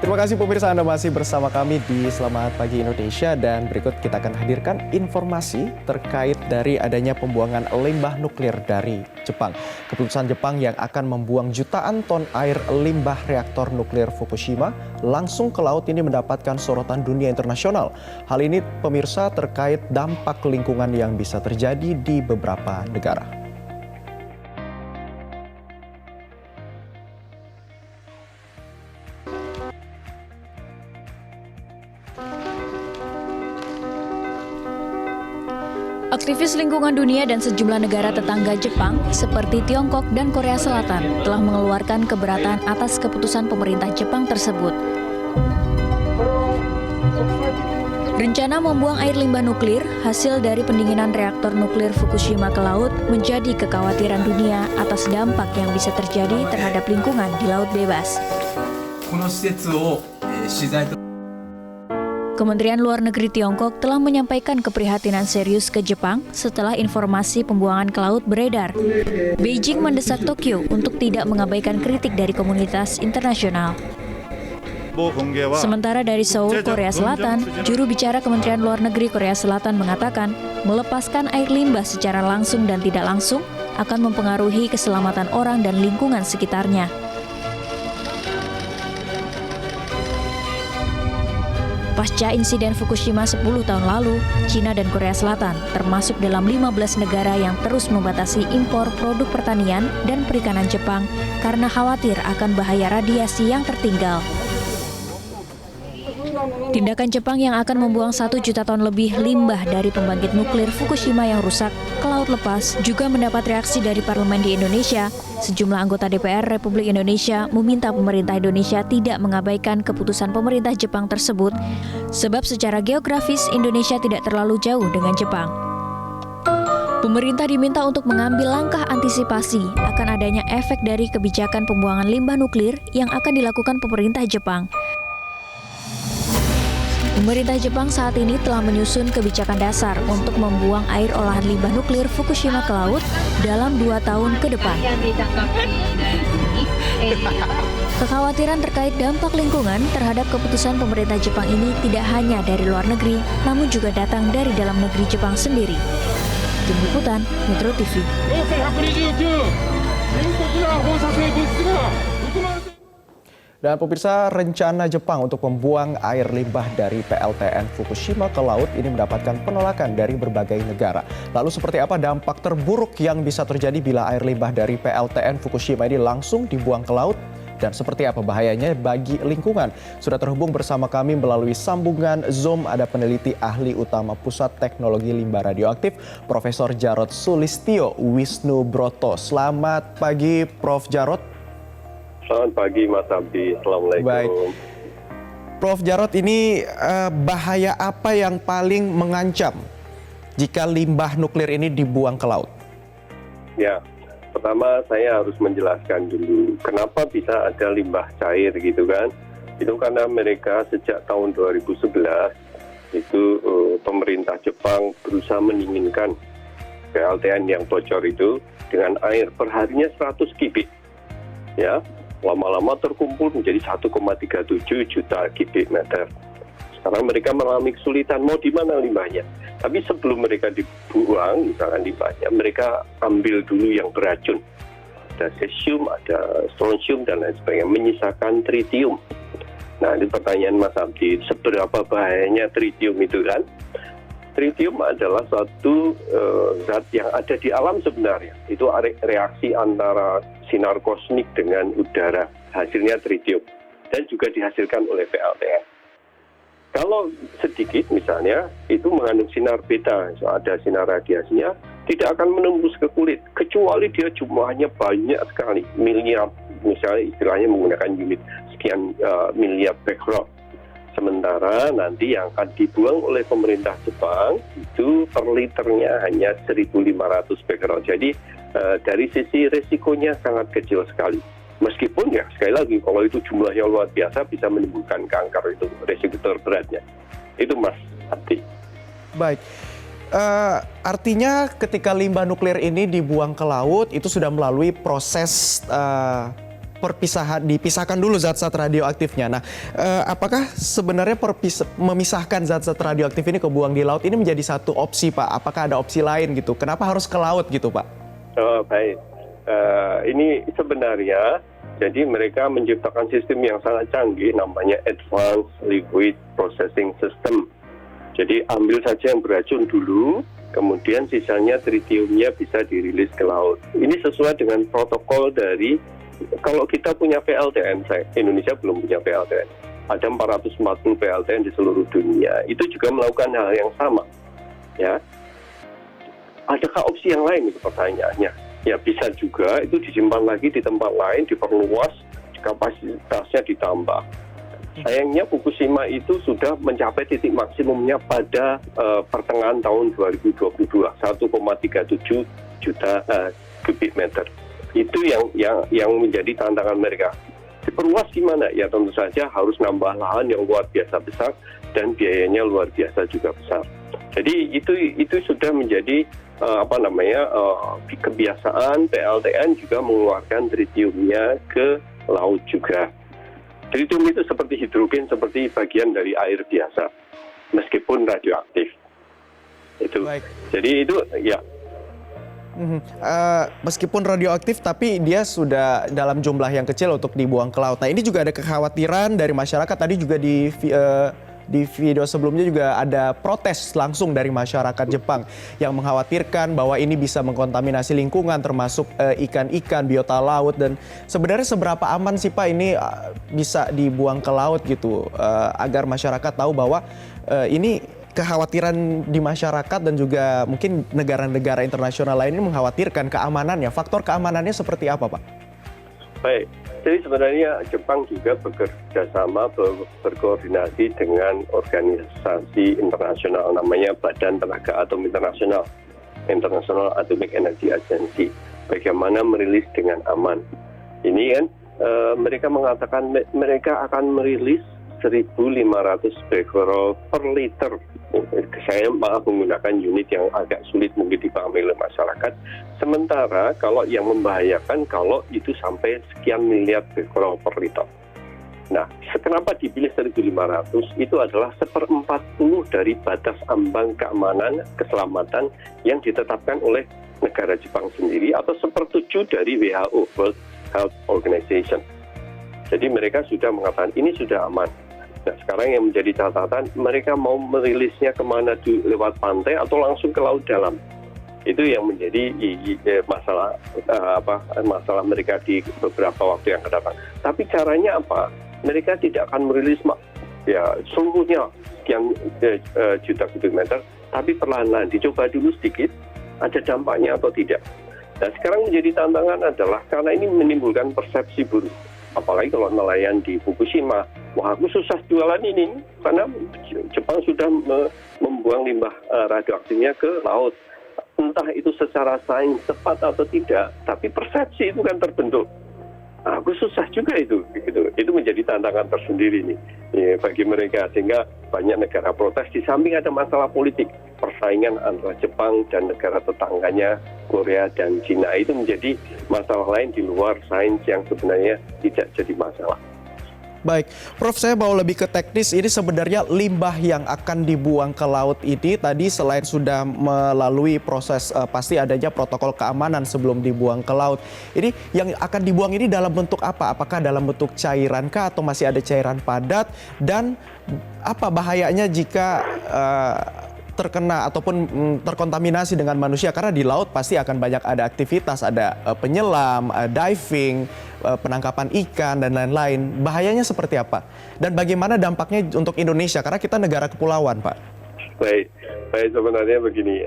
Terima kasih pemirsa, Anda masih bersama kami di Selamat Pagi Indonesia, dan berikut kita akan hadirkan informasi terkait dari adanya pembuangan limbah nuklir dari Jepang. Keputusan Jepang yang akan membuang jutaan ton air limbah reaktor nuklir Fukushima langsung ke laut ini mendapatkan sorotan dunia internasional. Hal ini pemirsa terkait dampak lingkungan yang bisa terjadi di beberapa negara. Aktivis lingkungan dunia dan sejumlah negara tetangga Jepang seperti Tiongkok dan Korea Selatan telah mengeluarkan keberatan atas keputusan pemerintah Jepang tersebut. Rencana membuang air limbah nuklir hasil dari pendinginan reaktor nuklir Fukushima ke laut menjadi kekhawatiran dunia atas dampak yang bisa terjadi terhadap lingkungan di laut bebas. Kementerian Luar Negeri Tiongkok telah menyampaikan keprihatinan serius ke Jepang setelah informasi pembuangan ke laut beredar. Beijing mendesak Tokyo untuk tidak mengabaikan kritik dari komunitas internasional. Sementara dari Seoul, Korea Selatan, juru bicara Kementerian Luar Negeri Korea Selatan mengatakan melepaskan air limbah secara langsung dan tidak langsung akan mempengaruhi keselamatan orang dan lingkungan sekitarnya. Pasca insiden Fukushima 10 tahun lalu, China dan Korea Selatan termasuk dalam 15 negara yang terus membatasi impor produk pertanian dan perikanan Jepang karena khawatir akan bahaya radiasi yang tertinggal. Tindakan Jepang yang akan membuang 1 juta ton lebih limbah dari pembangkit nuklir Fukushima yang rusak ke laut lepas juga mendapat reaksi dari parlemen di Indonesia. Sejumlah anggota DPR Republik Indonesia meminta pemerintah Indonesia tidak mengabaikan keputusan pemerintah Jepang tersebut, sebab secara geografis Indonesia tidak terlalu jauh dengan Jepang. Pemerintah diminta untuk mengambil langkah antisipasi akan adanya efek dari kebijakan pembuangan limbah nuklir yang akan dilakukan pemerintah Jepang. Pemerintah Jepang saat ini telah menyusun kebijakan dasar untuk membuang air olahan limbah nuklir Fukushima ke laut dalam 2 tahun ke depan. Kekhawatiran terkait dampak lingkungan terhadap keputusan pemerintah Jepang ini tidak hanya dari luar negeri, namun juga datang dari dalam negeri Jepang sendiri. Tim Liputan, Metro TV. Dan pemirsa, rencana Jepang untuk membuang air limbah dari PLTN Fukushima ke laut ini mendapatkan penolakan dari berbagai negara. Lalu seperti apa dampak terburuk yang bisa terjadi bila air limbah dari PLTN Fukushima ini langsung dibuang ke laut? Dan seperti apa bahayanya bagi lingkungan? Sudah terhubung bersama kami melalui sambungan Zoom ada peneliti ahli utama Pusat Teknologi Limbah Radioaktif, Profesor Jarod Sulistyo Wisnubroto. Selamat pagi, Prof. Jarod. Selamat pagi Mas Abdi, Assalamualaikum. Baik. Prof. Jarod, ini bahaya apa yang paling mengancam jika limbah nuklir ini dibuang ke laut? Ya, pertama saya harus menjelaskan dulu kenapa bisa ada limbah cair gitu kan. Itu karena mereka sejak tahun 2011 itu pemerintah Jepang berusaha mendinginkan PLTN yang bocor itu dengan air perharinya 100 kubik. Ya, lama-lama terkumpul menjadi 1,37 juta kubik meter. Sekarang mereka mengalami kesulitan mau di mana limbahnya. Tapi sebelum mereka dibuang, misalkan limbahnya, mereka ambil dulu yang beracun. Ada cesium, ada strontium, dan lain sebagainya, menyisakan tritium. Nah, ini pertanyaan Mas Abdi, seberapa bahayanya tritium itu kan? Tritium adalah suatu zat yang ada di alam sebenarnya. Itu reaksi antara sinar kosmik dengan udara. Hasilnya tritium. Dan juga dihasilkan oleh PLTN. Kalau sedikit misalnya, itu mengandung sinar beta. So, ada sinar radiasinya, tidak akan menembus ke kulit. Kecuali dia jumlahnya banyak sekali. Miliar, misalnya istilahnya menggunakan unit sekian miliar becquerel. Sementara nanti yang akan dibuang oleh pemerintah Jepang itu per liternya hanya 1.500 becquerel. Jadi dari sisi resikonya sangat kecil sekali. Meskipun ya sekali lagi kalau itu jumlahnya luar biasa bisa menimbulkan kanker, itu resiko terberatnya. Itu Mas Abdi. Baik. Artinya ketika limbah nuklir ini dibuang ke laut itu sudah melalui proses dipisahkan dulu zat-zat radioaktifnya. Nah, apakah sebenarnya memisahkan zat-zat radioaktif ini ke buang di laut ini menjadi satu opsi, Pak? Apakah ada opsi lain gitu? Kenapa harus ke laut gitu, Pak? Oh, baik. Ini sebenarnya jadi mereka menciptakan sistem yang sangat canggih namanya Advanced Liquid Processing System. Jadi ambil saja yang beracun dulu, kemudian sisanya tritiumnya bisa dirilis ke laut. Ini sesuai dengan protokol dari, kalau kita punya PLTN, Indonesia belum punya PLTN. Ada 440 PLTN di seluruh dunia. Itu juga melakukan hal yang sama. Ya, adakah opsi yang lain itu pertanyaannya? Ya bisa juga itu disimpan lagi di tempat lain, diperluas, kapasitasnya ditambah. Sayangnya Fukushima itu sudah mencapai titik maksimumnya pada pertengahan tahun 2022, 1,37 juta kubik meter. Itu yang menjadi tantangan mereka. Diperluas gimana? Ya tentu saja harus nambah lahan yang luar biasa besar dan biayanya luar biasa juga besar. Jadi itu sudah menjadi kebiasaan PLTN juga mengeluarkan tritiumnya ke laut juga. Tritium itu seperti hidrogen, seperti bagian dari air biasa, meskipun radioaktif. Itu. Baik. Jadi itu ya. Meskipun radioaktif, tapi dia sudah dalam jumlah yang kecil untuk dibuang ke laut. Nah, ini juga ada kekhawatiran dari masyarakat. Tadi juga di video sebelumnya juga ada protes langsung dari masyarakat Jepang yang mengkhawatirkan bahwa ini bisa mengkontaminasi lingkungan termasuk ikan-ikan, biota laut. Dan sebenarnya seberapa aman sih Pak ini bisa dibuang ke laut gitu agar masyarakat tahu bahwa ini kekhawatiran di masyarakat dan juga mungkin negara-negara internasional lain ini mengkhawatirkan keamanannya. Faktor keamanannya seperti apa, Pak? Baik, jadi sebenarnya Jepang juga bekerja sama, berkoordinasi dengan organisasi internasional namanya Badan Tenaga Atom Internasional, International Atomic Energy Agency. Bagaimana merilis dengan aman. Ini kan mereka mengatakan mereka akan merilis 1.500 becquerel per liter. Saya maaf menggunakan unit yang agak sulit mungkin dipahami oleh masyarakat. Sementara kalau yang membahayakan kalau itu sampai sekian miliar becquerel per liter. Nah, kenapa dipilih 1.500? Itu adalah 1/40 dari batas ambang keamanan keselamatan yang ditetapkan oleh negara Jepang sendiri atau 1/7 dari WHO, World Health Organization. Jadi mereka sudah mengatakan ini sudah aman. Nah, sekarang yang menjadi catatan, mereka mau merilisnya kemana, lewat pantai atau langsung ke laut dalam. Itu yang menjadi masalah mereka di beberapa waktu yang akan datang. Tapi caranya apa? Mereka tidak akan merilis seluruhnya sekian juta kubik meter, tapi perlahan-lahan dicoba dulu sedikit, ada dampaknya atau tidak. Nah, sekarang menjadi tantangan adalah karena ini menimbulkan persepsi buruk. Apalagi kalau nelayan di Fukushima, wah aku susah jualan ini karena Jepang sudah membuang limbah radioaktifnya ke laut. Entah itu secara sains tepat atau tidak, tapi persepsi itu kan terbentuk. Nah, aku susah juga itu, gitu. Itu menjadi tantangan tersendiri nih bagi mereka, sehingga banyak negara protes. Di samping ada masalah politik, persaingan antara Jepang dan negara tetangganya Korea dan Cina itu menjadi masalah lain di luar sains yang sebenarnya tidak jadi masalah. Baik, Prof, saya mau lebih ke teknis. Ini sebenarnya limbah yang akan dibuang ke laut ini tadi selain sudah melalui proses pasti adanya protokol keamanan sebelum dibuang ke laut. Ini yang akan dibuang ini dalam bentuk apa? Apakah dalam bentuk cairan kah atau masih ada cairan padat? Dan apa bahayanya jika terkena ataupun terkontaminasi dengan manusia, karena di laut pasti akan banyak ada aktivitas, ada penyelam, diving, penangkapan ikan dan lain-lain. Bahayanya seperti apa? Dan bagaimana dampaknya untuk Indonesia? Karena kita negara kepulauan, Pak. Baik sebenarnya begini,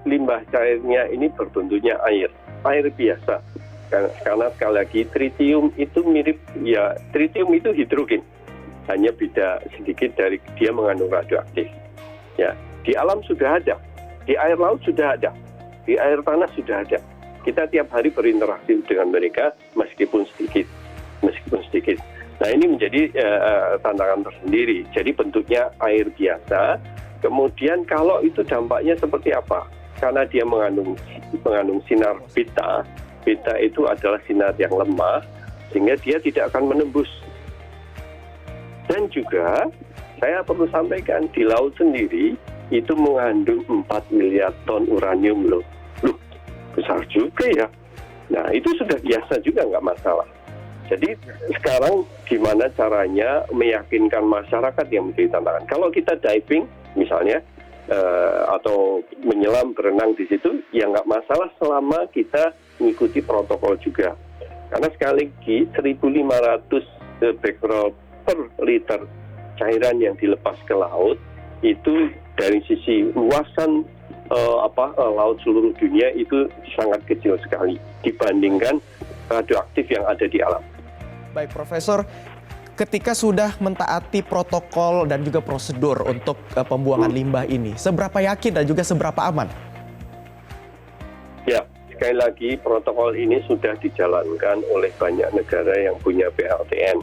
limbah cairnya ini berbentuknya air biasa. Karena sekali lagi tritium itu mirip, ya tritium itu hidrogen. Hanya beda sedikit dari dia mengandung radioaktif. Ya, di alam sudah ada, di air laut sudah ada, di air tanah sudah ada. Kita tiap hari berinteraksi dengan mereka meskipun sedikit. Nah, ini menjadi tantangan tersendiri. Jadi bentuknya air biasa. Kemudian kalau itu dampaknya seperti apa? Karena dia mengandung sinar beta, beta itu adalah sinar yang lemah, sehingga dia tidak akan menembus. Dan juga saya perlu sampaikan di laut sendiri itu mengandung 4 miliar ton uranium loh. Loh, besar juga ya. Nah itu sudah biasa juga, nggak masalah. Jadi sekarang gimana caranya meyakinkan masyarakat yang menjadi tantangan. Kalau kita diving misalnya, atau menyelam, berenang di situ, ya nggak masalah selama kita mengikuti protokol juga. Karena sekali lagi 1.500 becquerel per liter cairan yang dilepas ke laut itu dari sisi luasan laut seluruh dunia itu sangat kecil sekali dibandingkan radioaktif yang ada di alam. Baik, Profesor, ketika sudah mentaati protokol dan juga prosedur untuk pembuangan limbah ini, seberapa yakin dan juga seberapa aman? Ya, sekali lagi protokol ini sudah dijalankan oleh banyak negara yang punya PLTN.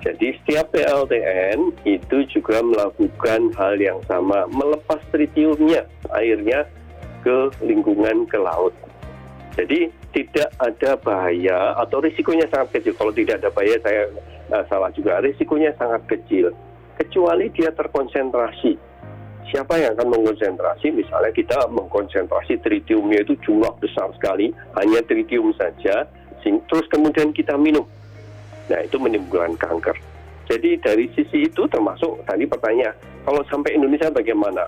Jadi setiap PLTN itu juga melakukan hal yang sama, melepas tritiumnya, airnya ke lingkungan, ke laut. Jadi tidak ada bahaya atau risikonya sangat kecil. Kalau tidak ada bahaya saya salah juga, risikonya sangat kecil. Kecuali dia terkonsentrasi. Siapa yang akan mengkonsentrasi? Misalnya kita mengkonsentrasi tritiumnya itu jumlah besar sekali, hanya tritium saja, terus kemudian kita minum. Nah itu menimbulkan kanker. Jadi dari sisi itu termasuk tadi pertanyaan, kalau sampai Indonesia bagaimana?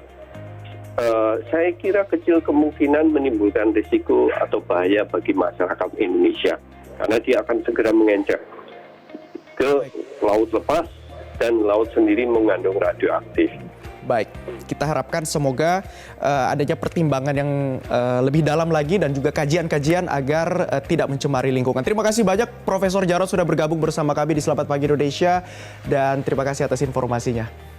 Saya kira kecil kemungkinan menimbulkan risiko atau bahaya bagi masyarakat Indonesia. Karena dia akan segera mengencer ke laut lepas dan laut sendiri mengandung radioaktif. Baik, kita harapkan semoga adanya pertimbangan yang lebih dalam lagi dan juga kajian-kajian agar tidak mencemari lingkungan. Terima kasih banyak Profesor Jarod sudah bergabung bersama kami di Selamat Pagi Indonesia dan terima kasih atas informasinya.